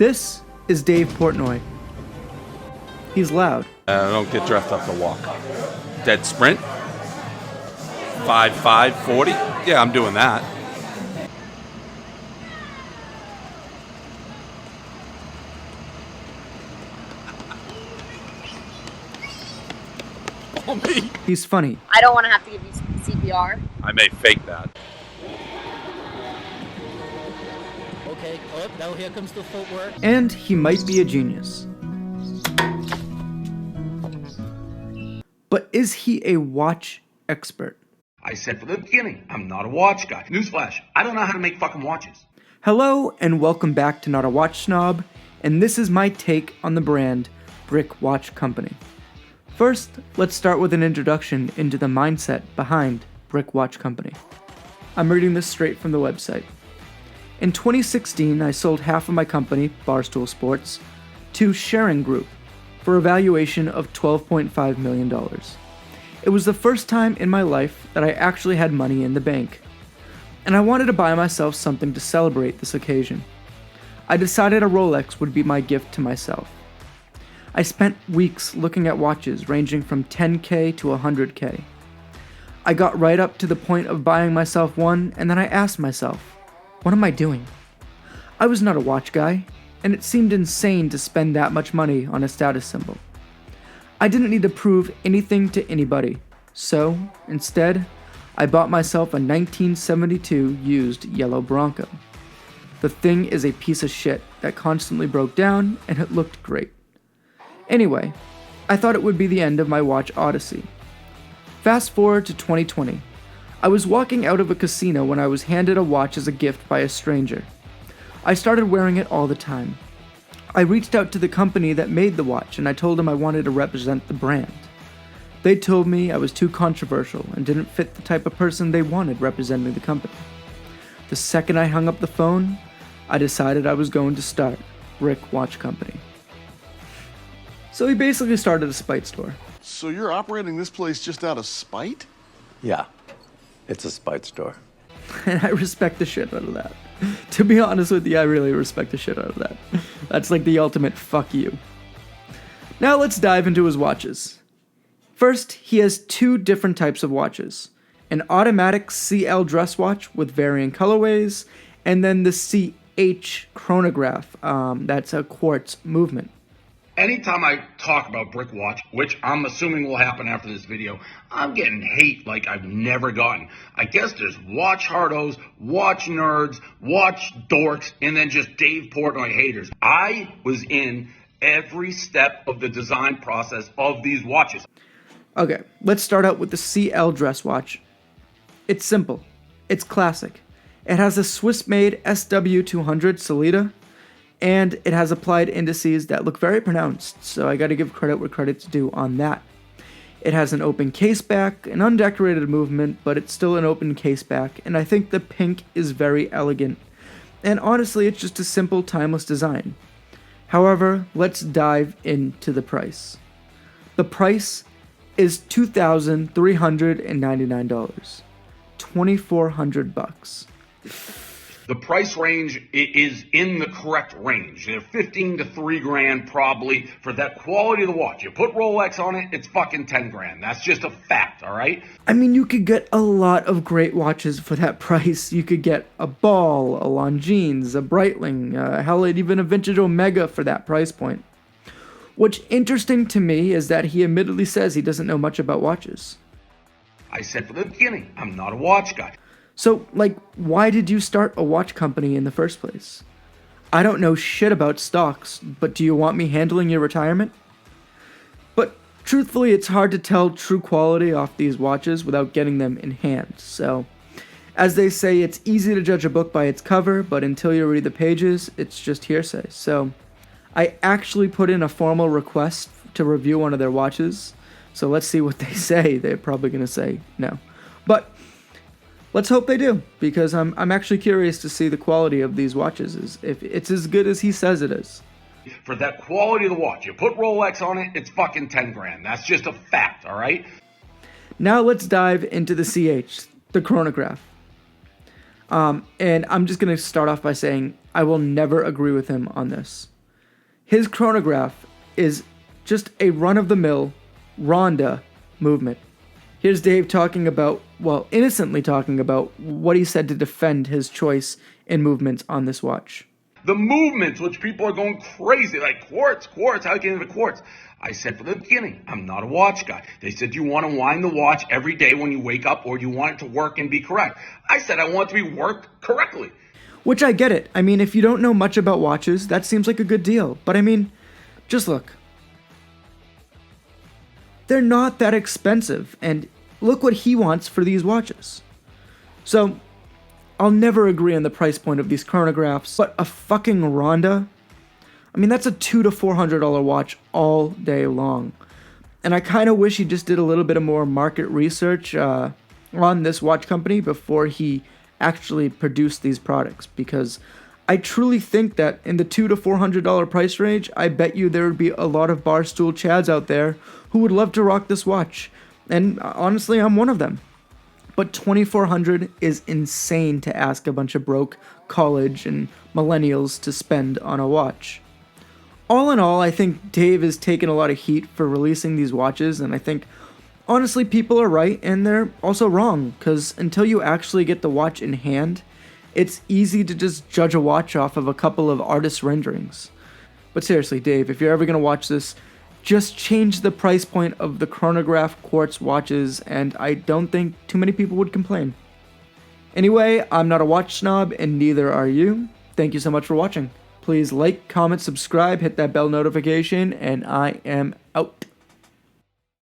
This is Dave Portnoy. He's loud. I don't get dressed up to walk. Dead sprint? 5.5, 40? Yeah, I'm doing that. Oh, me. He's funny. I don't want to have to give you CPR. I may fake that. Okay, oh, now here comes the footwork. And he might be a genius. But is he a watch expert? I said from the beginning, I'm not a watch guy. Newsflash, I don't know how to make fucking watches. Hello and welcome back to Not a Watch Snob, and this is my take on the brand Brick Watch Company. First, let's start with an introduction into the mindset behind Brick Watch Company. I'm reading this straight from the website. In 2016, I sold half of my company, Barstool Sports, to Sharing Group for a valuation of $12.5 million. It was the first time in my life that I actually had money in the bank, and I wanted to buy myself something to celebrate this occasion. I decided a Rolex would be my gift to myself. I spent weeks looking at watches ranging from $10K to $100K. I got right up to the point of buying myself one, and then I asked myself, what am I doing? I was not a watch guy, and it seemed insane to spend that much money on a status symbol. I didn't need to prove anything to anybody, so instead, I bought myself a 1972 used yellow Bronco. The thing is a piece of shit that constantly broke down, and it looked great. Anyway, I thought it would be the end of my watch odyssey. Fast forward to 2020. I was walking out of a casino when I was handed a watch as a gift by a stranger. I started wearing it all the time. I reached out to the company that made the watch and I told them I wanted to represent the brand. They told me I was too controversial and didn't fit the type of person they wanted representing the company. The second I hung up the phone, I decided I was going to start Brick Watch Company. So he basically started a spite store. So you're operating this place just out of spite? Yeah, it's a spite store. And I respect the shit out of that. To be honest with you, I really respect the shit out of that. That's like the ultimate fuck you. Now let's dive into his watches. First, he has two different types of watches. An automatic CL dress watch with varying colorways, and then the CH chronograph, that's a quartz movement. Anytime I talk about Brick Watch, which I'm assuming will happen after this video, I'm getting hate like I've never gotten. I guess there's watch hardos, watch nerds, watch dorks, and then just Dave Portnoy haters. I was in every step of the design process of these watches. Okay, let's start out with the CL dress watch. It's simple. It's classic. It has a Swiss-made SW200 Solida, and it has applied indices that look very pronounced, so I gotta give credit where credit's due on that. It has an open caseback, an undecorated movement, but it's still an open caseback, and I think the pink is very elegant. And honestly, it's just a simple, timeless design. However, let's dive into the price. The price is $2,399. $2,400. The price range is in the correct range. They're 15 to 3 grand probably for that quality of the watch. You put Rolex on it, it's fucking 10 grand. That's just a fact, all right? I mean, you could get a lot of great watches for that price. You could get a Ball, a Longines, a Breitling, hell, even a vintage Omega for that price point. What's interesting to me is that he admittedly says he doesn't know much about watches. I said from the beginning, I'm not a watch guy. So, why did you start a watch company in the first place? I don't know shit about stocks, but do you want me handling your retirement? But truthfully, it's hard to tell true quality off these watches without getting them in hand, so as they say, it's easy to judge a book by its cover, but until you read the pages, it's just hearsay. So I actually put in a formal request to review one of their watches, so let's see what they say. They're probably going to say no. But let's hope they do, because I'm actually curious to see the quality of these watches, if it's as good as he says it is. For that quality of the watch, you put Rolex on it, it's fucking 10 grand. That's just a fact, all right? Now let's dive into the CH, the chronograph. And I'm just going to start off by saying I will never agree with him on this. His chronograph is just a run-of-the-mill Ronda movement. Here's Dave talking about, well, innocently talking about what he said to defend his choice in movements on this watch. The movements, which people are going crazy, like quartz, how you get into quartz? I said from the beginning, I'm not a watch guy. They said, you want to wind the watch every day when you wake up, or you want it to work and be correct? I said, I want it to be worked correctly. Which I get it. I mean, if you don't know much about watches, that seems like a good deal. But I mean, just look. They're not that expensive, and look what he wants for these watches. So, I'll never agree on the price point of these chronographs, but a fucking Ronda? I mean, that's a $200 to $400 watch all day long. And I kind of wish he just did a little bit of more market research on this watch company before he actually produced these products, because I truly think that in the $200 to $400 price range, I bet you there would be a lot of Barstool Chads out there who would love to rock this watch. And honestly, I'm one of them. But $2,400 is insane to ask a bunch of broke college and millennials to spend on a watch. All in all, I think Dave has taken a lot of heat for releasing these watches, and I think honestly people are right and they're also wrong, because until you actually get the watch in hand, it's easy to just judge a watch off of a couple of artist renderings. But seriously, Dave, if you're ever going to watch this, just change the price point of the chronograph quartz watches, and I don't think too many people would complain. Anyway, I'm not a watch snob, and neither are you. Thank you so much for watching. Please like, comment, subscribe, hit that bell notification, and I am out.